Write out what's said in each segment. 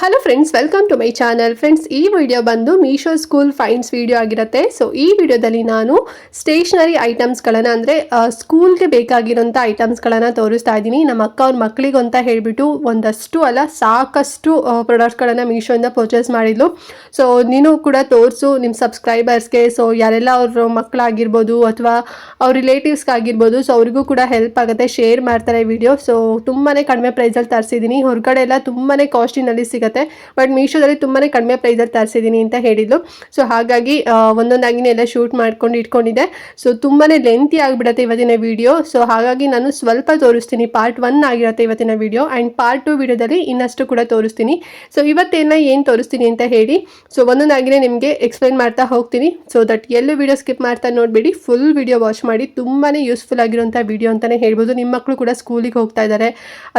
Hello friends, welcome to my channel. Friends, ಈ video ಬಂದು Meesho school fines video ಆಗಿರುತ್ತೆ. So ಈ ವಿಡಿಯೋದಲ್ಲಿ ನಾನು ಸ್ಟೇಷನರಿ ಐಟಮ್ಸ್ಗಳನ್ನು ಅಂದರೆ ಸ್ಕೂಲ್ಗೆ ಬೇಕಾಗಿರೋಂಥ ಐಟಮ್ಸ್ಗಳನ್ನು ತೋರಿಸ್ತಾ ಇದ್ದೀನಿ. ನಮ್ಮ ಅಕ್ಕ ಅವ್ರ ಮಕ್ಕಳಿಗೆ ಅಂತ ಹೇಳಿಬಿಟ್ಟು ಒಂದಷ್ಟು ಅಲ್ಲ ಸಾಕಷ್ಟು ಪ್ರಾಡಕ್ಟ್ಸ್ಗಳನ್ನು ಮೀಶೋಯಿಂದ ಪರ್ಚೇಸ್ ಮಾಡಿದ್ಲು. ಸೊ ನೀನು ಕೂಡ ತೋರಿಸು ನಿಮ್ಮ ಸಬ್ಸ್ಕ್ರೈಬರ್ಸ್ಗೆ. ಸೊ ಯಾರೆಲ್ಲ ಅವ್ರ ಮಕ್ಕಳಾಗಿರ್ಬೋದು ಅಥವಾ ಅವ್ರ ರಿಲೇಟಿವ್ಸ್ಗಾಗಿರ್ಬೋದು, ಸೊ ಅವ್ರಿಗೂ ಕೂಡ ಹೆಲ್ಪ್ ಆಗುತ್ತೆ, ಶೇರ್ ಮಾಡ್ತಾರೆ ವಿಡಿಯೋ. ಸೊ ತುಂಬಾ ಕಡಿಮೆ ಪ್ರೈಸಲ್ಲಿ ತರಿಸಿದ್ದೀನಿ. ಹೊರಗಡೆ ಎಲ್ಲ ತುಂಬಾ ಕಾಸ್ಟ್ಲಿನಲ್ಲಿ ಸಿಗುತ್ತೆ, ಬಟ್ ಮೀಶೋದಲ್ಲಿ ತುಂಬಾ ಕಡಿಮೆ ಪ್ರೈಸಲ್ಲಿ ತರಿಸಿದ್ದೀನಿ ಅಂತ ಹೇಳಿದ್ಲು. ಸೊ ಹಾಗಾಗಿ ಒಂದೊಂದಾಗಿನೇ ಎಲ್ಲ ಶೂಟ್ ಮಾಡ್ಕೊಂಡು ಇಟ್ಕೊಂಡಿದ್ದೆ. ಸೊ ತುಂಬಾ ಲೆಂತಿ ಆಗಿಬಿಡುತ್ತೆ ಇವತ್ತಿನ ವಿಡಿಯೋ. ಸೊ ಹಾಗಾಗಿ ನಾನು ಸ್ವಲ್ಪ ತೋರಿಸ್ತೀನಿ. ಪಾರ್ಟ್ 1 ಆಗಿರುತ್ತೆ ಇವತ್ತಿನ ವಿಡಿಯೋ, ಆ್ಯಂಡ್ ಪಾರ್ಟ್ 2 ವಿಡಿಯೋದಲ್ಲಿ ಇನ್ನಷ್ಟು ಕೂಡ ತೋರಿಸ್ತೀನಿ. ಸೊ ಇವತ್ತೇನ ಏನು ತೋರಿಸ್ತೀನಿ ಅಂತ ಹೇಳಿ ಸೊ ಒಂದೊಂದಾಗಿನೇ ನಿಮಗೆ ಎಕ್ಸ್ಪ್ಲೈನ್ ಮಾಡ್ತಾ ಹೋಗ್ತೀನಿ. ಸೊ ದಟ್ ಎಲ್ಲೂ ವಿಡಿಯೋ ಸ್ಕಿಪ್ ಮಾಡ್ತಾ ನೋಡಬೇಡಿ, ಫುಲ್ ವಿಡಿಯೋ ವಾಚ್ ಮಾಡಿ. ತುಂಬಾ ಯೂಸ್ಫುಲ್ ಆಗಿರೋಂಥ ವಿಡಿಯೋ ಅಂತಲೇ ಹೇಳ್ಬೋದು. ನಿಮ್ಮ ಮಕ್ಕಳು ಕೂಡ ಸ್ಕೂಲಿಗೆ ಹೋಗ್ತಾ ಇದ್ದಾರೆ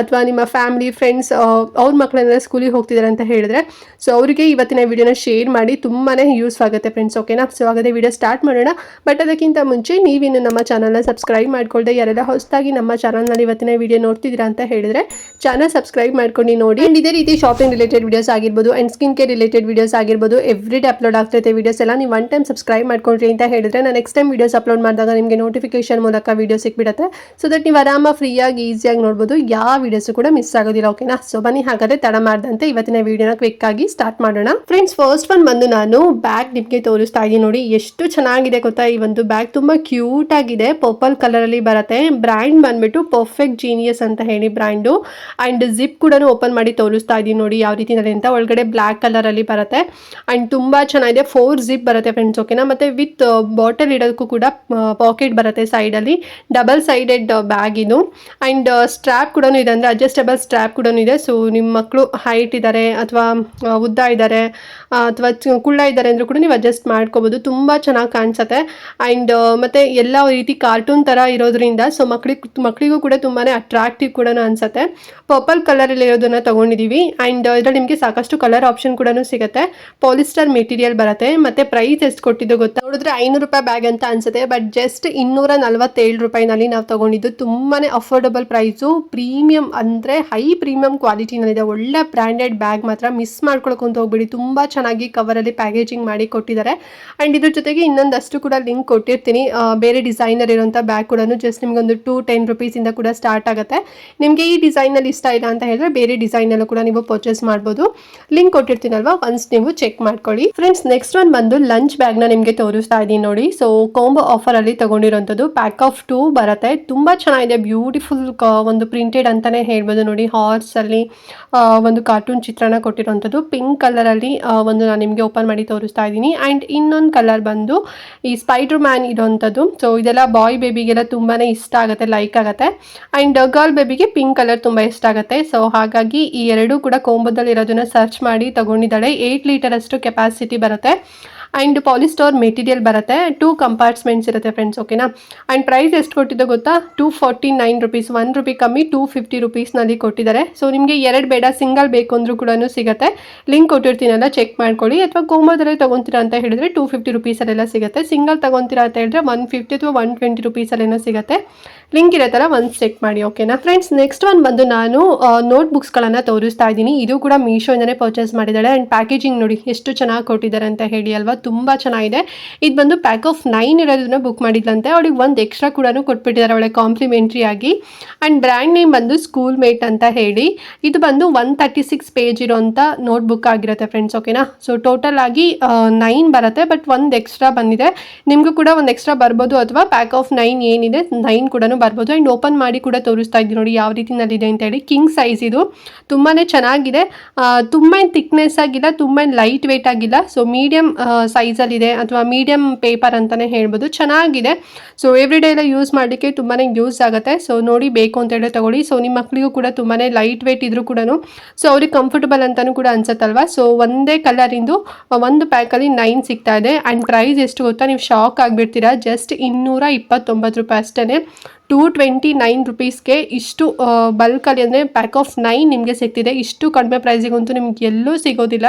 ಅಥವಾ ನಿಮ್ಮ ಫ್ಯಾಮಿಲಿ ಫ್ರೆಂಡ್ಸ್ ಅವ್ರ ಮಕ್ಕಳೆಲ್ಲ ಸ್ಕೂಲಿಗೆ ಹೋಗ್ತಿದ್ದಾರೆ ಅಂತ ಹೇಳಿದ್ರೆ ಸೊ ಅವರಿಗೆ ಇವತ್ತಿನ ವಿಡಿಯೋನ ಶೇರ್ ಮಾಡಿ. ತುಂಬಾ ಯೂಸ್ ಆಗುತ್ತೆ ಫ್ರೆಂಡ್ಸ್, ಓಕೆನಾ? ಸೊ ಹಾಗಾದರೆ ವಿಡಿಯೋ ಸ್ಟಾರ್ಟ್ ಮಾಡೋಣ. ಬಟ್ ಅದಕ್ಕಿಂತ ಮುಂಚೆ ನೀವಿನ್ನು ನಮ್ಮ ಚಾನಲ್ನ ಸಬ್ಸ್ಕ್ರೈಬ್ ಮಾಡ್ಕೊಳ್ದೆ ಯಾರೆಲ್ಲ ಹೊಸದಾಗಿ ನಮ್ಮ ಚಾನಲ್ನಲ್ಲಿ ಇವತ್ತಿನ ವಿಡಿಯೋ ನೋಡ್ತಿದ್ದೀರಾ ಅಂತ ಹೇಳಿದ್ರೆ ಚಾನಲ್ ಸಬ್ಸ್ಕ್ರೈಬ್ ಮಾಡ್ಕೊಂಡು ನೋಡಿ. ಆ್ಯಂಡ್ ಇದೇ ರೀತಿ ಶಾಪಿಂಗ್ ರಿಲೇಟೆಡ್ ವಿಡಿಯೋಸ್ ಆಗಿರ್ಬೋದು and skin care related videos ಆಗಿರ್ಬೋದು ಎವ್ರಿ ಡೇ ಅಪ್ಲೋಡ್ ಆಗ್ತೈತೆ ವಿಡಿಯೋಸ್ ಎಲ್ಲ. ನೀವು ಒನ್ ಟೈಮ್ ಸಬ್ಸ್ಕ್ರೈಬ್ ಮಾಡ್ಕೊಂಡ್ರಿ ಅಂತ ಹೇಳಿದ್ರೆ ನಾನು ನೆಕ್ಸ್ಟ್ ಟೈಮ್ ವಿಡಿಯೋಸ್ ಅಪ್ಲೋಡ್ ಮಾಡಿದಾಗ ನಿಮಗೆ ನೋಟಿಫಿಕೇಶನ್ ಮೂಲಕ ವಿಡಿಯೋ ಸಿಕ್ಬಿಡುತ್ತೆ. ಸೊ ದಟ್ ನೀವು ಆರಾಮಾಗಿ ಫ್ರೀಯಾಗಿ ಈಸಿಯಾಗಿ ನೋಡ್ಬೋದು, ಯಾವ ವಿಡಿಯೋಸು ಕೂಡ ಮಿಸ್ ಆಗೋದಿಲ್ಲ, ಓಕೆನಾ? ಸೊ ಬನ್ನಿ ಹಾಗಾದ್ರೆ ತಡ ಮಾಡ್ದಂತೆ ಇವತ್ತಿನ ವಿಡಿಯೋನ ಕ್ವಿಕ್ ಆಗಿ ಸ್ಟಾರ್ಟ್ ಮಾಡೋಣ. ಫ್ರೆಂಡ್ಸ್, ಫಸ್ಟ್ ಒನ್ ಬಂದು ನಾನು ಬ್ಯಾಗ್ ನಿಮಗೆ ತೋರಿಸ್ತಾ ಇದ್ದೀನಿ. ನೋಡಿ ಎಷ್ಟು ಚೆನ್ನಾಗಿದೆ ಗೊತ್ತಾ ಈ ಒಂದು ಬ್ಯಾಗ್. ತುಂಬಾ ಕ್ಯೂಟ್ ಆಗಿದೆ, ಪರ್ಪಲ್ ಕಲರ್ ಅಲ್ಲಿ ಬರುತ್ತೆ. ಬ್ರ್ಯಾಂಡ್ ಬಂದ್ಬಿಟ್ಟು ಪರ್ಫೆಕ್ಟ್ ಜೀನಿಯಸ್ ಅಂತ ಹೇಳಿ ಬ್ರ್ಯಾಂಡು. ಅಂಡ್ ಜಿಪ್ ಕೂಡ ಓಪನ್ ಮಾಡಿ ತೋರಿಸ್ತಾ ಇದ್ದೀನಿ ನೋಡಿ ಯಾವ ರೀತಿ ಅಂತ. ಒಳಗಡೆ ಬ್ಲ್ಯಾಕ್ ಕಲರ್ ಅಲ್ಲಿ ಬರುತ್ತೆ ಅಂಡ್ ತುಂಬಾ ಚೆನ್ನಾಗಿದೆ. 4 ಜಿಪ್ ಬರುತ್ತೆ ಫ್ರೆಂಡ್ಸ್, ಓಕೆನಾ? ಮತ್ತೆ ವಿತ್ ಬಾಟಲ್ ಇಡೋದಕ್ಕೂ ಕೂಡ ಪಾಕೆಟ್ ಬರುತ್ತೆ ಸೈಡ್ ಅಲ್ಲಿ. ಡಬಲ್ ಸೈಡೆಡ್ ಬ್ಯಾಗ್ ಇದು. ಅಂಡ್ ಸ್ಟ್ರಾಪ್ ಕೂಡ ಇದೆ, ಅಂದ್ರೆ ಅಡ್ಜಸ್ಟಬಲ್ ಸ್ಟ್ರಾಪ್ ಕೂಡ ಇದೆ. ಸೊ ನಿಮ್ಮ ಮಕ್ಕಳು ಹೈಟ್ ಇದ್ದಾರೆ ಅಥವಾ ಉದ್ದ ಇದ್ದಾರೆ ಅಥವಾ ಕುಳ್ಳ ಇದ್ದಾರೆ ಅಂದ್ರೂ ಕೂಡ ನೀವು ಅಡ್ಜಸ್ಟ್ ಮಾಡ್ಕೋಬಹುದು. ತುಂಬಾ ಚೆನ್ನಾಗಿ ಕಾಣಿಸುತ್ತೆ. ಅಂಡ್ ಮತ್ತೆ ಎಲ್ಲ ರೀತಿ ಕಾರ್ಟೂನ್ ತರ ಇರೋದ್ರಿಂದ ಸೊ ಮಕ್ಕಳಿಗೂ ಕೂಡ ತುಂಬಾನೇ ಅಟ್ರಾಕ್ಟಿವ್ ಕೂಡ ಅನ್ಸುತ್ತೆ. ಪರ್ಪಲ್ ಕಲರ್ ಅಲ್ಲಿ ಇರೋದನ್ನ ತಗೊಂಡಿದೀವಿ. ಅಂಡ್ ಇದ್ರಲ್ಲಿ ನಿಮಗೆ ಸಾಕಷ್ಟು ಕಲರ್ ಆಪ್ಷನ್ ಕೂಡ ಸಿಗುತ್ತೆ. ಪಾಲಿಸ್ಟರ್ ಮೆಟೀರಿಯಲ್ ಬರುತ್ತೆ. ಮತ್ತೆ ಪ್ರೈಸ್ ಎಷ್ಟು ಕೊಟ್ಟಿದ್ದು ಗೊತ್ತಾ? ನೋಡಿದ್ರೆ 500 ರೂಪಾಯಿ ಬ್ಯಾಗ್ ಅಂತ ಅನ್ಸುತ್ತೆ, ಬಟ್ ಜಸ್ಟ್ 247 ರೂಪಾಯಿನಲ್ಲಿ ನಾವು ತಗೊಂಡಿದ್ದು. ತುಂಬಾನೇ ಅಫೋರ್ಡಬಲ್ ಪ್ರೈಸು, ಪ್ರೀಮಿಯಂ ಅಂದ್ರೆ ಹೈ ಪ್ರೀಮಿಯಂ ಕ್ವಾಲಿಟಿನಲ್ಲಿದೆ. ಒಳ್ಳೆ ಬ್ರ್ಯಾಂಡೆಡ್ ಬ್ಯಾಗ್, ಮಾತ್ರ ಮಿಸ್ ಮಾಡ್ಕೊಳ್ಕೊಂತ ಹೋಗ್ಬಿಡಿ. ತುಂಬಾ ಚೆನ್ನಾಗಿ ಕವರಲ್ಲಿ ಪ್ಯಾಕೇಜಿಂಗ್ ಮಾಡಿ ಕೊಟ್ಟಿದ್ದಾರೆ. ಅಂಡ್ ಇದ್ರ ಜೊತೆಗೆ ಇನ್ನೊಂದಷ್ಟು ಕೂಡ ಲಿಂಕ್ ಕೊಟ್ಟಿರ್ತೀನಿ. ಬೇರೆ ಡಿಸೈನರ್ ಇರುವಂಥ ಬ್ಯಾಗ್ ಕೂಡ ಜಸ್ಟ್ ನಿಮ್ಗೆ ಒಂದು 210 ರೂಪೀಸಿಂದ ಕೂಡ ಸ್ಟಾರ್ಟ್ ಆಗುತ್ತೆ. ನಿಮಗೆ ಈ ಡಿಸೈನಲ್ಲಿ ಇಷ್ಟ ಇಲ್ಲ ಅಂತ ಹೇಳಿದ್ರೆ ಬೇರೆ ಡಿಸೈನಲ್ಲೂ ಕೂಡ ನೀವು ಪರ್ಚೇಸ್ ಮಾಡ್ಬೋದು. ಲಿಂಕ್ ಕೊಟ್ಟಿರ್ತೀನಲ್ವಾ, ಒನ್ಸ್ ನೀವು ಚೆಕ್ ಮಾಡ್ಕೊಳ್ಳಿ. ಫ್ರೆಂಡ್ಸ್, ನೆಕ್ಸ್ಟ್ ಒನ್ ಬಂದು ಲಂಚ್ ಬ್ಯಾಗ್ನ ನಿಮಗೆ ತೋರಿಸ್ತಾ ಇದ್ದೀನಿ ನೋಡಿ. ಸೊ ಕಾಂಬೋ ಆಫರ್ ಅಲ್ಲಿ ತಗೊಂಡಿರೋಂಥದ್ದು. ಪ್ಯಾಕ್ ಆಫ್ 2 ಬರುತ್ತೆ. ತುಂಬಾ ಚೆನ್ನಾಗಿದೆ, ಬ್ಯೂಟಿಫುಲ್ ಒಂದು ಪ್ರಿಂಟೆಡ್ ಅಂತಾನೆ ಹೇಳ್ಬೋದು ನೋಡಿ. ಹಾರ್ಸ್ ಅಲ್ಲಿ ಒಂದು ಕಾರ್ಟೂನ್ ಚಿತ್ರಣ ಕೊಟ್ಟಿರುವಂಥದ್ದು. ಪಿಂಕ್ ಕಲರ್ ಅಲ್ಲಿ ಒಂದು ನಾನು ನಿಮಗೆ ಓಪನ್ ಮಾಡಿ ತೋರಿಸ್ತಾ ಇದ್ದೀನಿ. ಅಂಡ್ ಇನ್ನೊಂದು ಕಲರ್ ಬಂದು ಈ ಸ್ಪೈಡರ್ ಮ್ಯಾನ್ ಇರೋವಂಥದ್ದು. ಸೊ ಇದೆಲ್ಲ ಬಾಯ್ ಬೇಬಿಗೆಲ್ಲ ತುಂಬಾನೇ ಇಷ್ಟ ಆಗುತ್ತೆ, ಲೈಕ್ ಆಗುತ್ತೆ. ಅಂಡ್ ಗರ್ಲ್ ಬೇಬಿಗೆ ಪಿಂಕ್ ಕಲರ್ ತುಂಬಾ ಇಷ್ಟ ಆಗುತ್ತೆ. ಸೊ ಹಾಗಾಗಿ ಈ ಎರಡೂ ಕೂಡ ಕೋಂಬೋದಲ್ಲಿ ಇರೋದನ್ನ ಸರ್ಚ್ ಮಾಡಿ ತಗೊಂಡಿದ್ದಾಳೆ. 8 ಲೀಟರ್ ಅಷ್ಟು ಕೆಪಾಸಿಟಿ ಬರುತ್ತೆ. ಅಂಡ್ ಪಾಲಿಸ್ಟರ್ ಮೆಟೀರಿಯಲ್ ಬರುತ್ತೆ. 2 ಕಂಪಾರ್ಟ್ಮೆಂಟ್ಸ್ ಇರುತ್ತೆ ಫ್ರೆಂಡ್ಸ್, ಓಕೆನಾ? ಅಂಡ್ ಪ್ರೈಸ್ ಎಷ್ಟು ಕೊಟ್ಟಿದ್ದು ಗೊತ್ತಾ? 249 ರೂಪೀಸ್, 1 ರೂಪಿ ಕಮ್ಮಿ 250 ರೂಪೀಸ್ನಲ್ಲಿ ಕೊಟ್ಟಿದ್ದಾರೆ. ಸೊ ನಿಮಗೆ 2 ಬೇಡ, ಸಿಂಗಲ್ ಬೇಕು ಅಂದ್ರೂ ಕೂಡ ಸಿಗುತ್ತೆ. ಲಿಂಕ್ ಕೊಟ್ಟಿರ್ತೀನಲ್ಲ, ಚೆಕ್ ಮಾಡ್ಕೊಳ್ಳಿ. ಅಥವಾ ಕೋಂಬೋದಲ್ಲೇ ತಗೊಂತೀರಾ ಅಂತ ಹೇಳಿದ್ರೆ 250 ರೂಪೀಸಲ್ಲೆಲ್ಲ ಸಿಗುತ್ತೆ. ಸಿಂಗಲ್ ತಗೊಂತೀರಾ ಅಂತ ಹೇಳಿದ್ರೆ 150 ಅಥವಾ 120 ರೂಪೀಸಲ್ಲೇನೋ ಸಿಗುತ್ತೆ. ಲಿಂಕ್ ಇರತ್ತಲ್ಲ, ಒಂದು ಚೆಕ್ ಮಾಡಿ, ಓಕೆನಾ? ಫ್ರೆಂಡ್ಸ್, ನೆಕ್ಸ್ಟ್ ಒನ್ ಬಂದು ನಾನು ನೋಟ್ ಬುಕ್ಸ್ಗಳನ್ನು ತೋರಿಸ್ತಾ ಇದ್ದೀನಿ. ಇದು ಕೂಡ ಮೀಶೋಯಿಂದನೇ ಪರ್ಚೇಸ್ ಮಾಡಿದ್ದಾಳೆ. ಆ್ಯಂಡ್ ಪ್ಯಾಕೇಜಿಂಗ್ ನೋಡಿ ಎಷ್ಟು ಚೆನ್ನಾಗಿ ಕೊಟ್ಟಿದ್ದಾರೆ ಅಂತ ಹೇಳಿ ಅಲ್ವಾ, ತುಂಬ ಚೆನ್ನಾಗಿದೆ. ಇದು ಬಂದು ಪ್ಯಾಕ್ ಆಫ್ 9 ಇರೋದನ್ನ ಬುಕ್ ಮಾಡಿದ್ಲಂತೆ. ಅವಳಿಗೆ ಒಂದು ಎಕ್ಸ್ಟ್ರಾ ಕೂಡ ಕೊಟ್ಬಿಟ್ಟಿದ್ದಾರೆ ಅವಳಿಗೆ ಕಾಂಪ್ಲಿಮೆಂಟ್ರಿ ಆಗಿ. ಆ್ಯಂಡ್ ಬ್ರ್ಯಾಂಡ್ ನೇಮ್ ಬಂದು ಸ್ಕೂಲ್ ಮೇಟ್ ಅಂತ ಹೇಳಿ. ಇದು ಬಂದು 136 ಪೇಜ್ ಇರೋಂಥ ನೋಟ್ ಬುಕ್ ಆಗಿರುತ್ತೆ ಫ್ರೆಂಡ್ಸ್, ಓಕೆನಾ? ಸೊ ಟೋಟಲ್ ಆಗಿ 9 ಬರುತ್ತೆ, ಬಟ್ ಒಂದು ಎಕ್ಸ್ಟ್ರಾ ಬಂದಿದೆ. ನಿಮಗೂ ಕೂಡ ಒಂದು ಎಕ್ಸ್ಟ್ರಾ ಬರ್ಬೋದು, ಅಥವಾ ಪ್ಯಾಕ್ ಆಫ್ 9 ಏನಿದೆ 9 ಕೂಡ ಬರ್ಬೋದು. ಆ್ಯಂಡ್ ಓಪನ್ ಮಾಡಿ ಕೂಡ ತೋರಿಸ್ತಾ ಇದ್ದೀನಿ ನೋಡಿ ಯಾವ ರೀತಿನಲ್ಲಿದೆ ಅಂತ ಹೇಳಿ. ಕಿಂಗ್ ಸೈಜ್ ಇದು. ತುಂಬಾ ಚೆನ್ನಾಗಿದೆ. ತುಂಬ ಥಿಕ್ನೆಸ್ ಆಗಿಲ್ಲ, ತುಂಬ ಲೈಟ್ ವೇಟ್ ಆಗಿಲ್ಲ. ಸೊ ಮೀಡಿಯಂ ಸೈಜಲ್ಲಿದೆ, ಅಥವಾ ಮೀಡಿಯಂ ಪೇಪರ್ ಅಂತಲೇ ಹೇಳ್ಬೋದು. ಚೆನ್ನಾಗಿದೆ. ಸೊ ಎವ್ರಿ ಡೇ ಎಲ್ಲ ಯೂಸ್ ಮಾಡಲಿಕ್ಕೆ ತುಂಬಾ ಯೂಸ್ ಆಗುತ್ತೆ. ಸೊ ನೋಡಿ, ಬೇಕು ಅಂತ ಹೇಳಿ ತಗೊಳ್ಳಿ. ಸೊ ನಿಮ್ಮ ಮಕ್ಕಳಿಗೂ ಕೂಡ ತುಂಬಾ ಲೈಟ್ ವೇಟ್ ಇದ್ರೂ ಕೂಡ ಸೊ ಅವ್ರಿಗೆ ಕಂಫರ್ಟಬಲ್ ಅಂತಲೂ ಕೂಡ ಅನ್ಸುತ್ತಲ್ವಾ. ಸೊ ಒಂದೇ ಕಲರಿಂದು ಒಂದು ಪ್ಯಾಕಲ್ಲಿ 9 ಸಿಗ್ತಾ ಇದೆ. ಆ್ಯಂಡ್ ಪ್ರೈಸ್ ಎಷ್ಟು ಗೊತ್ತಾ? ನೀವು ಶಾಕ್ ಆಗಿಬಿಡ್ತೀರಾ. ಜಸ್ಟ್ 229 ರೂಪಾಯಿ ಅಷ್ಟೇ. 229 ಇಷ್ಟು ಬಲ್ಕಲ್ಲಿ ಅಂದರೆ ಪ್ಯಾಕ್ ಆಫ್ 9 ನಿಮಗೆ ಸಿಗ್ತಿದೆ. ಇಷ್ಟು ಕಡಿಮೆ ಪ್ರೈಸಿಗಂತೂ ನಿಮ್ಗೆ ಎಲ್ಲೂ ಸಿಗೋದಿಲ್ಲ.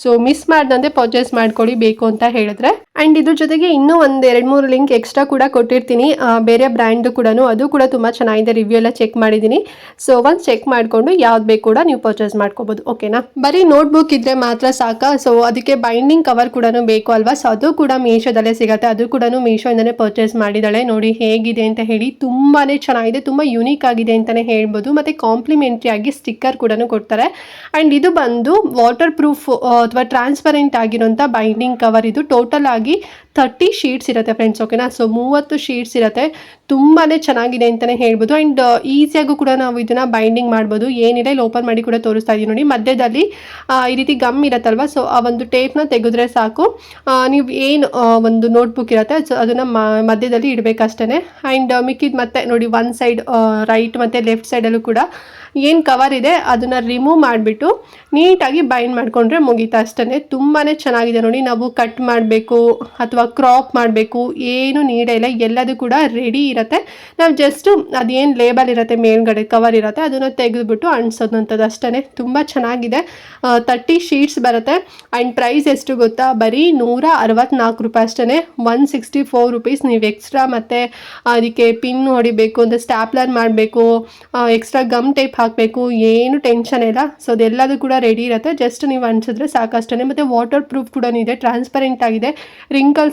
ಸೊ ಮಿಸ್ ಮಾಡ್ದಂತೆ ಪರ್ಚೇಸ್ ಮಾಡ್ಕೊಳ್ಳಿ ಬೇಕು ಅಂತ ಹೇಳಿದ್ರೆ. ಆ್ಯಂಡ್ ಇದ್ರ ಜೊತೆಗೆ ಇನ್ನೂ ಒಂದು 2-3 ಲಿಂಕ್ ಎಕ್ಸ್ಟ್ರಾ ಕೂಡ ಕೊಟ್ಟಿರ್ತೀನಿ ಬೇರೆ ಬ್ರ್ಯಾಂಡು ಕೂಡ. ಅದು ಕೂಡ ತುಂಬ ಚೆನ್ನಾಗಿದೆ, ರಿವ್ಯೂ ಎಲ್ಲ ಚೆಕ್ ಮಾಡಿದ್ದೀನಿ. ಸೊ ಒಂದು ಚೆಕ್ ಮಾಡಿಕೊಂಡು ಯಾವ್ದು ಬೇಕು ಕೂಡ ನೀವು ಪರ್ಚೇಸ್ ಮಾಡ್ಕೋಬೋದು. ಓಕೆನಾ? ಬರೀ ನೋಟ್ಬುಕ್ ಇದ್ರೆ ಮಾತ್ರ ಸಾಕಾ? ಸೊ ಅದಕ್ಕೆ ಬೈಂಡಿಂಗ್ ಕವರ್ ಕೂಡ ಬೇಕು ಅಲ್ವಾ? ಸೊ ಅದು ಕೂಡ ಮೀಶೋದಲ್ಲೇ ಸಿಗುತ್ತೆ. ಅದು ಕೂಡ ಮೀಶೋಯಿಂದನೇ ಪರ್ಚೇಸ್ ಮಾಡಿದ್ದಾಳೆ. ನೋಡಿ ಹೇಗಿದೆ ಅಂತ ಹೇಳಿ. ತುಂಬಾ ಚೆನ್ನಾಗಿದೆ, ತುಂಬ ಯುನೀಕ್ ಆಗಿದೆ ಅಂತಲೇ ಹೇಳ್ಬೋದು. ಮತ್ತು ಕಾಂಪ್ಲಿಮೆಂಟ್ರಿ ಆಗಿ ಸ್ಟಿಕ್ಕರ್ ಕೂಡ ಕೊಡ್ತಾರೆ. ಆ್ಯಂಡ್ ಇದು ಬಂದು ವಾಟರ್ ಪ್ರೂಫ್ ಅಥವಾ ಟ್ರಾನ್ಸ್ಪರೆಂಟ್ ಆಗಿರೋಂಥ ಬೈಂಡಿಂಗ್ ಕವರ್. ಇದು ಟೋಟಲ್ ಆಗಿ 30 ಶೀಟ್ಸ್ ಇರುತ್ತೆ ಫ್ರೆಂಡ್ಸ್. ಓಕೆನಾ? ಸೊ 30 ಶೀಟ್ಸ್ ಇರುತ್ತೆ. ತುಂಬಾ ಚೆನ್ನಾಗಿದೆ ಅಂತಲೇ ಹೇಳ್ಬೋದು. ಆ್ಯಂಡ್ ಈಸಿಯಾಗೂ ಕೂಡ ನಾವು ಇದನ್ನು ಬೈಂಡಿಂಗ್ ಮಾಡ್ಬೋದು. ಏನಿಲ್ಲ, ಇಲ್ಲಿ ಓಪನ್ ಮಾಡಿ ಕೂಡ ತೋರಿಸ್ತಾ ಇದ್ದೀವಿ ನೋಡಿ. ಮಧ್ಯದಲ್ಲಿ ಈ ರೀತಿ ಗಮ್ ಇರುತ್ತಲ್ವ, ಸೊ ಆ ಒಂದು ಟೇಪ್ನ ತೆಗೆದ್ರೆ ಸಾಕು. ನೀವು ಏನು ಒಂದು ನೋಟ್ಬುಕ್ ಇರುತ್ತೆ ಸೊ ಅದನ್ನು ಮಧ್ಯದಲ್ಲಿ ಇಡಬೇಕಷ್ಟೇ. ಆ್ಯಂಡ್ ಮಿಕ್ಕಿದ ಮತ್ತೆ ನೋಡಿ ಒನ್ ಸೈಡ್ ರೈಟ್ ಮತ್ತು ಲೆಫ್ಟ್ ಸೈಡಲ್ಲೂ ಕೂಡ ಏನು ಕವರ್ ಇದೆ ಅದನ್ನು ರಿಮೂವ್ ಮಾಡಿಬಿಟ್ಟು ನೀಟಾಗಿ ಬೈಂಡ್ ಮಾಡಿಕೊಂಡ್ರೆ ಮುಗೀತಾ ಅಷ್ಟೇ. ತುಂಬಾ ಚೆನ್ನಾಗಿದೆ ನೋಡಿ. ನಾವು ಕಟ್ ಮಾಡಬೇಕು ಅಥವಾ ಕ್ರಾಪ್ ಮಾಡಬೇಕು ಏನು ನೀಡೇ ಇಲ್ಲ, ಎಲ್ಲದೂ ಕೂಡ ರೆಡಿ ಇರುತ್ತೆ. ನಾವು ಜಸ್ಟು ಅದೇನು ಲೇಬಲ್ ಇರುತ್ತೆ ಮೇಲ್ಗಡೆ ಕವರ್ ಇರುತ್ತೆ ಅದನ್ನು ತೆಗೆದುಬಿಟ್ಟು ಅಂಟಿಸೋದಂಥದ್ದು ಅಷ್ಟೇ. ತುಂಬ ಚೆನ್ನಾಗಿದೆ. 30 ಶೀಟ್ಸ್ ಬರುತ್ತೆ. ಆ್ಯಂಡ್ ಪ್ರೈಸ್ ಎಷ್ಟು ಗೊತ್ತಾ? ಬರೀ 164 ರೂಪಾಯಿ ಅಷ್ಟೇ. 164 ರುಪೀಸ್. ನೀವು ಎಕ್ಸ್ಟ್ರಾ ಮತ್ತು ಅದಕ್ಕೆ ಪಿನ್ ಹೊಡಿಬೇಕು ಅಂದರೆ ಸ್ಟ್ಯಾಪ್ಲರ್ ಮಾಡಬೇಕು, ಎಕ್ಸ್ಟ್ರಾ ಗಮ್ ಟೇಪ್ ಹಾಕಬೇಕು, ಏನು ಟೆನ್ಷನ್ ಇಲ್ಲ. ಸೊ ಅದೆಲ್ಲದೂ ಕೂಡ ರೆಡಿ ಇರುತ್ತೆ. ಜಸ್ಟ್ ನೀವು ಅಂಟಿಸಿದ್ರೆ ಸಾಕಷ್ಟೇ. ಮತ್ತು ವಾಟರ್ ಪ್ರೂಫ್ ಕೂಡ ಇದೆ, ಟ್ರಾನ್ಸ್ಪರೆಂಟ್ ಆಗಿದೆ, ರಿಂಕಲ್ಸ್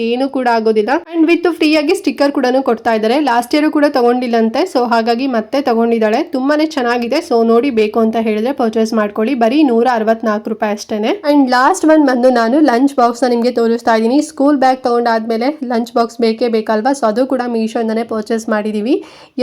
ಏನು ಕೂಡ ಆಗೋದಿಲ್ಲ. ಆ್ಯಂಡ್ ವಿತ್ ಫ್ರೀಯಾಗಿ ಸ್ಟಿಕ್ಕರ್ ಕೂಡ ಕೊಡ್ತಾ ಇದ್ದಾರೆ. ಲಾಸ್ಟ್ ಇಯರ್ ಕೂಡ ತಗೊಂಡಿಲ್ಲಂತೆ, ಸೊ ಹಾಗಾಗಿ ಮತ್ತೆ ತಗೊಂಡಿದ್ದಾಳೆ. ತುಂಬಾ ಚೆನ್ನಾಗಿದೆ. ಸೊ ನೋಡಿ ಬೇಕು ಅಂತ ಹೇಳಿದ್ರೆ ಪರ್ಚೇಸ್ ಮಾಡ್ಕೊಳ್ಳಿ. ಬರೀ 164 ರೂಪಾಯಿ ಅಷ್ಟೇ. ಆ್ಯಂಡ್ ಲಾಸ್ಟ್ ಒನ್ ಬಂದು ನಾನು ಲಂಚ್ ಬಾಕ್ಸ್ನ ನಿಮಗೆ ತೋರಿಸ್ತಾ ಇದ್ದೀನಿ. ಸ್ಕೂಲ್ ಬ್ಯಾಗ್ ತೊಗೊಂಡಾದ್ಮೇಲೆ ಲಂಚ್ ಬಾಕ್ಸ್ ಬೇಕೇ ಬೇಕಲ್ವಾ? ಸೊ ಅದು ಕೂಡ ಮೀಶೋಯಿಂದನೇ ಪರ್ಚೇಸ್ ಮಾಡಿದ್ದೀವಿ.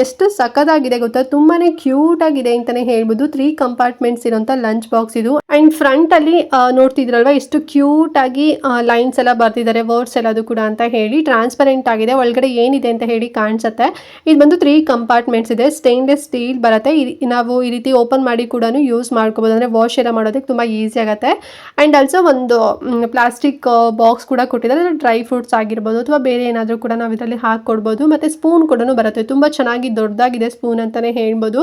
ಎಷ್ಟು ಸಖತ್ತಾಗಿದೆ ಗೊತ್ತಾ? ತುಂಬಾ ಕ್ಯೂಟ್ ಆಗಿದೆ ಅಂತಲೇ ಹೇಳ್ಬೋದು. 3 ಕಂಪಾರ್ಟ್ಮೆಂಟ್ಸ್ ಇರೋಂಥ ಲಂಚ್ ಬಾಕ್ಸ್ ಇದು. ಆ್ಯಂಡ್ ಫ್ರಂಟಲ್ಲಿ ನೋಡ್ತಿದ್ರಲ್ವ ಎಷ್ಟು ಕ್ಯೂಟ್ ಆಗಿ ಲೈನ್ಸ್ ಎಲ್ಲ ಬರ್ತಿದ್ದಾರೆ, ವರ್ಡ್ಸ್ ಎಲ್ಲದು ಕೂಡ ಅಂತ ಹೇಳಿ. ಟ್ರಾನ್ಸ್ಪರೆಂಟ್ ಆಗಿದೆ, ಒಳಗಡೆ ಏನಿದೆ ಅಂತ ಹೇಳಿ ಕಾಣಿಸುತ್ತೆ. ಇದು ಬಂದು 3 ಕಂಪಾರ್ಟ್ಮೆಂಟ್ಸ್ ಇದೆ. ಸ್ಟೇನ್ಲೆಸ್ ಸ್ಟೀಲ್ ಬರುತ್ತೆ. ನಾವು ಈ ರೀತಿ ಓಪನ್ ಮಾಡಿ ಕೂಡ ಯೂಸ್ ಮಾಡ್ಕೋಬೋದು. ಅಂದರೆ ವಾಶ್ ಎಲ್ಲ ಮಾಡೋದಕ್ಕೆ ತುಂಬ ಈಸಿ ಆಗುತ್ತೆ. ಆ್ಯಂಡ್ ಆಲ್ಸೋ ಒಂದು ಪ್ಲಾಸ್ಟಿಕ್ ಬಾಕ್ಸ್ ಕೂಡ ಕೊಟ್ಟಿದ್ದಾರೆ. ಡ್ರೈ ಫ್ರೂಟ್ಸ್ ಆಗಿರ್ಬೋದು ಅಥವಾ ಬೇರೆ ಏನಾದರೂ ಕೂಡ ನಾವು ಇದರಲ್ಲಿ ಹಾಕ್ಕೊಡ್ಬೋದು. ಮತ್ತು ಸ್ಪೂನ್ ಕೂಡ ಬರುತ್ತೆ. ತುಂಬ ಚೆನ್ನಾಗಿ ದೊಡ್ಡದಾಗಿದೆ ಸ್ಪೂನ್ ಅಂತಲೇ ಹೇಳ್ಬೋದು.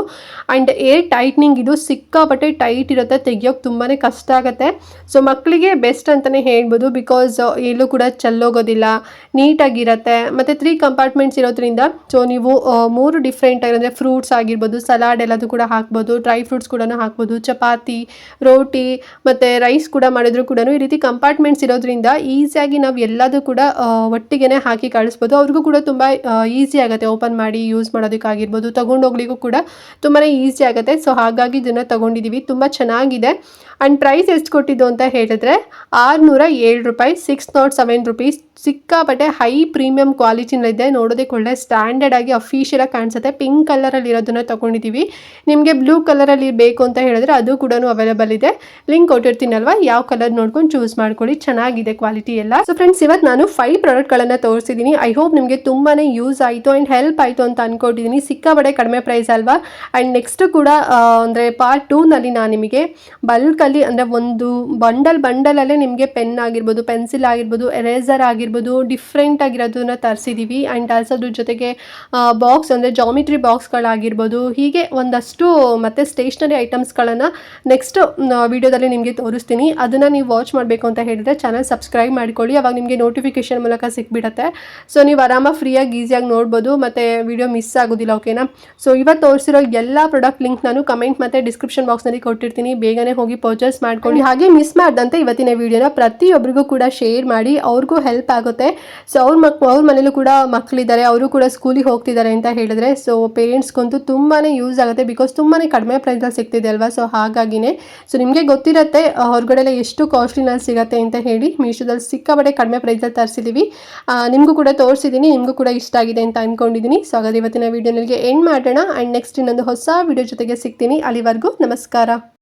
ಆ್ಯಂಡ್ ಏರ್ ಟೈಟ್ನಿಂಗ್ ಇದು ಸಿಕ್ಕಾಪಟ್ಟೆ ಟೈಟ್ ಇರುತ್ತೆ, ತೆಗಿಯೋಕೆ ತುಂಬಾ ಕಷ್ಟ ಆಗುತ್ತೆ. ಸೊ ಮಕ್ಕಳಿಗೆ ಬೆಸ್ಟ್ ಅಂತಲೇ ಹೇಳ್ಬೋದು. ಬಿಕಾಸ್ ಎಲ್ಲೂ ಕೂಡ ಚೆಲ್ಲೋಗೋದಿಲ್ಲ, ನೀಟಾಗಿರುತ್ತೆ. ಮತ್ತು 3 ಕಂಪಾರ್ಟ್ಮೆಂಟ್ಸ್ ಇರೋದ್ರಿಂದ ಸೊ ನೀವು 3 ಡಿಫ್ರೆಂಟ್ ಆಗಿರೋದ್ರೆ ಫ್ರೂಟ್ಸ್ ಆಗಿರ್ಬೋದು, ಸಲಾಡ್ ಎಲ್ಲದು ಕೂಡ ಹಾಕ್ಬೋದು, ಡ್ರೈ ಫ್ರೂಟ್ಸ್ ಕೂಡ ಹಾಕ್ಬೋದು, ಚಪಾತಿ, ರೋಟಿ ಮತ್ತು ರೈಸ್ ಕೂಡ ಮಾಡಿದ್ರು ಕೂಡ ಈ ರೀತಿ ಕಂಪಾರ್ಟ್ಮೆಂಟ್ಸ್ ಇರೋದ್ರಿಂದ ಈಸಿಯಾಗಿ ನಾವು ಎಲ್ಲದೂ ಕೂಡ ಒಟ್ಟಿಗೆ ಹಾಕಿ ಕಳಿಸ್ಬೋದು. ಅವ್ರಿಗೂ ಕೂಡ ತುಂಬ ಈಸಿ ಆಗುತ್ತೆ ಓಪನ್ ಮಾಡಿ ಯೂಸ್ ಮಾಡೋದಕ್ಕಾಗಿರ್ಬೋದು, ತೊಗೊಂಡೋಗ್ಲಿಕ್ಕೂ ಕೂಡ ತುಂಬಾ ಈಸಿ ಆಗುತ್ತೆ. ಸೊ ಹಾಗಾಗಿ ಇದನ್ನು ತೊಗೊಂಡಿದ್ದೀವಿ. ತುಂಬ ಚೆನ್ನಾಗಿದೆ. ಆ್ಯಂಡ್ ಪ್ರೈಸ್ ಎಷ್ಟು ಕೊಟ್ಟಿದ್ದು ಅಂತ ಹೇಳಿದ್ರೆ 607 ರೂಪಾಯಿ, 607 ರುಪೀಸ್. ಸಿಕ್ಕಾಪಟ್ಟೆ ಹೈ ಪ್ರೀಮಿಯಂ ಕ್ವಾಲಿಟಿನಲ್ಲಿದೆ. ನೋಡೋದಕ್ಕೆ ಒಳ್ಳೆ ಸ್ಟ್ಯಾಂಡರ್ಡ್ ಆಗಿ ಅಫಿಷಿಯಲ್ ಆಗಿ ಕಾಣಿಸುತ್ತೆ. ಪಿಂಕ್ ಕಲರಲ್ಲಿ ಇರೋದನ್ನ ತೊಗೊಂಡಿದ್ದೀವಿ. ನಿಮಗೆ ಬ್ಲೂ ಕಲರಲ್ಲಿ ಬೇಕು ಅಂತ ಹೇಳಿದ್ರೆ ಅದು ಕೂಡ ಅವೈಲೇಬಲ್ ಇದೆ. ಲಿಂಕ್ ಕೊಟ್ಟಿರ್ತೀನಲ್ವಾ, ಯಾವ ಕಲರ್ ನೋಡ್ಕೊಂಡು ಚೂಸ್ ಮಾಡ್ಕೊಳ್ಳಿ. ಚೆನ್ನಾಗಿದೆ ಕ್ವಾಲಿಟಿ ಎಲ್ಲ. ಸೊ ಫ್ರೆಂಡ್ಸ್, ಇವತ್ತು ನಾನು 5 ಪ್ರಾಡಕ್ಟ್ಗಳನ್ನು ತೋರಿಸಿದ್ದೀನಿ. ಐ ಹೋಪ್ ನಿಮಗೆ ತುಂಬಾ ಯೂಸ್ ಆಯಿತು ಆ್ಯಂಡ್ ಹೆಲ್ಪ್ ಆಯಿತು ಅಂತ ಅಂದ್ಕೊಂಡಿದ್ದೀನಿ. ಸಿಕ್ಕಾಪಟ್ಟೆ ಕಡಿಮೆ ಪ್ರೈಸ್ ಅಲ್ವಾ? ಆ್ಯಂಡ್ ನೆಕ್ಸ್ಟ್ ಕೂಡ ಅಂದರೆ ಪಾರ್ಟ್ 2ನಲ್ಲಿ ನಾನು ನಿಮಗೆ ಬಲ್ಕಲ್ಲಿ ಅಂದರೆ ಒಂದು ಬಂಡಲಲ್ಲೇ ನಿಮಗೆ ಪೆನ್ ಆಗಿರ್ಬೋದು, ಪೆನ್ಸಿಲ್ ಆಗಿರ್ಬೋದು, ಎರೇಸರ್ ಆಗಿರ್ಬೋದು, ಡಿಫ್ರೆಂಟ್ ಆಗಿರೋದನ್ನ ತರಿಸಿದ್ದೀವಿ. ಆ್ಯಂಡ್ ಆಲ್ಸೋ ಅದ್ರ ಜೊತೆಗೆ ಬಾಕ್ಸ್ ಅಂದರೆ ಜಾಮಿಟ್ರಿ ಬಾಕ್ಸ್ಗಳಾಗಿರ್ಬೋದು, ಹೀಗೆ ಒಂದಷ್ಟು ಮತ್ತು ಸ್ಟೇಷ್ನರಿ ಐಟಮ್ಸ್ಗಳನ್ನು ನೆಕ್ಸ್ಟ್ ವಿಡಿಯೋದಲ್ಲಿ ನಿಮಗೆ ತೋರಿಸ್ತೀನಿ. ಅದನ್ನು ನೀವು ವಾಚ್ ಮಾಡಬೇಕು ಅಂತ ಹೇಳಿದರೆ ಚಾನಲ್ ಸಬ್ಸ್ಕ್ರೈಬ್ ಮಾಡ್ಕೊಳ್ಳಿ. ಅವಾಗ ನಿಮಗೆ ನೋಟಿಫಿಕೇಷನ್ ಮೂಲಕ ಸಿಕ್ಬಿಡುತ್ತೆ. ಸೊ ನೀವು ಆರಾಮಾಗಿ ಫ್ರೀಯಾಗಿ ಈಸಿಯಾಗಿ ನೋಡ್ಬೋದು ಮತ್ತು ವಿಡಿಯೋ ಮಿಸ್ ಆಗೋದಿಲ್ಲ. ಓಕೆನಾ? ಸೊ ಇವತ್ತು ತೋರಿಸಿರೋ ಎಲ್ಲ ಪ್ರಾಡಕ್ಟ್ ಲಿಂಕ್ ನಾನು ಕಮೆಂಟ್ ಮತ್ತು ಡಿಸ್ಕ್ರಿಪ್ಷನ್ ಬಾಕ್ಸ್ನಲ್ಲಿ ಕೊಟ್ಟಿರ್ತೀನಿ. ಬೇಗನೆ ಹೋಗಿ ಪರ್ಚೇಸ್ ಮಾಡ್ಕೊಳ್ಳಿ. ಹಾಗೆ ಮಿಸ್ ಮಾಡ್ದಂತೆ ಇವತ್ತಿನ ವಿಡಿಯೋನ ಪ್ರತಿಯೊಬ್ಬರಿಗೂ ಕೂಡ ಶೇರ್ ಮಾಡಿ, ಅವ್ರಿಗೂ ಹೆಲ್ಪ್ ಆಗುತ್ತೆ. ಸೊ ಅವ್ರ ಮನೇಲೂ ಕೂಡ ಮಕ್ಕಳಿದ್ದಾರೆ, ಅವರು ಕೂಡ ಸ್ಕೂಲಿಗೆ ಹೋಗ್ತಿದ್ದಾರೆ ಅಂತ ಹೇಳಿದ್ರೆ ಸೊ ಪೇರೆಂಟ್ಸ್ಗಂತೂ ತುಂಬಾ ಯೂಸ್ ಆಗುತ್ತೆ. ಬಿಕಾಸ್ ತುಂಬಾ ಕಡಿಮೆ ಪ್ರೈಸಲ್ಲಿ ಸಿಗ್ತಿದೆ ಅಲ್ವಾ? ಸೊ ಹಾಗಾಗಿನೇ ಸೊ ನಿಮಗೆ ಗೊತ್ತಿರುತ್ತೆ ಹೊರಗಡೆ ಎಷ್ಟು ಕಾಸ್ಟ್ಲಿನಲ್ಲಿ ಸಿಗುತ್ತೆ ಅಂತ ಹೇಳಿ. ಮೀಶೋದಲ್ಲಿ ಸಿಕ್ಕಾಪಟ್ಟೆ ಕಡಿಮೆ ಪ್ರೈಸಲ್ಲಿ ತರಿಸಿದ್ದೀವಿ. ನಿಮಗೂ ಕೂಡ ತೋರಿಸಿದ್ದೀನಿ, ನಿಮಗೂ ಕೂಡ ಇಷ್ಟ ಆಗಿದೆ ಅಂತ ಅಂದ್ಕೊಂಡಿದ್ದೀನಿ. ಸೊ ಹಾಗಾದ್ರೆ ಇವತ್ತಿನ ವಿಡಿಯೋನಿಗೆ ಎಂಡ್ ಮಾಡೋಣ. ಆ್ಯಂಡ್ ನೆಕ್ಸ್ಟ್ ಇನ್ನೊಂದು ಹೊಸ ವಿಡಿಯೋ ಜೊತೆಗೆ ಸಿಗ್ತೀನಿ. ಅಲ್ಲಿವರೆಗೂ ನಮಸ್ಕಾರ.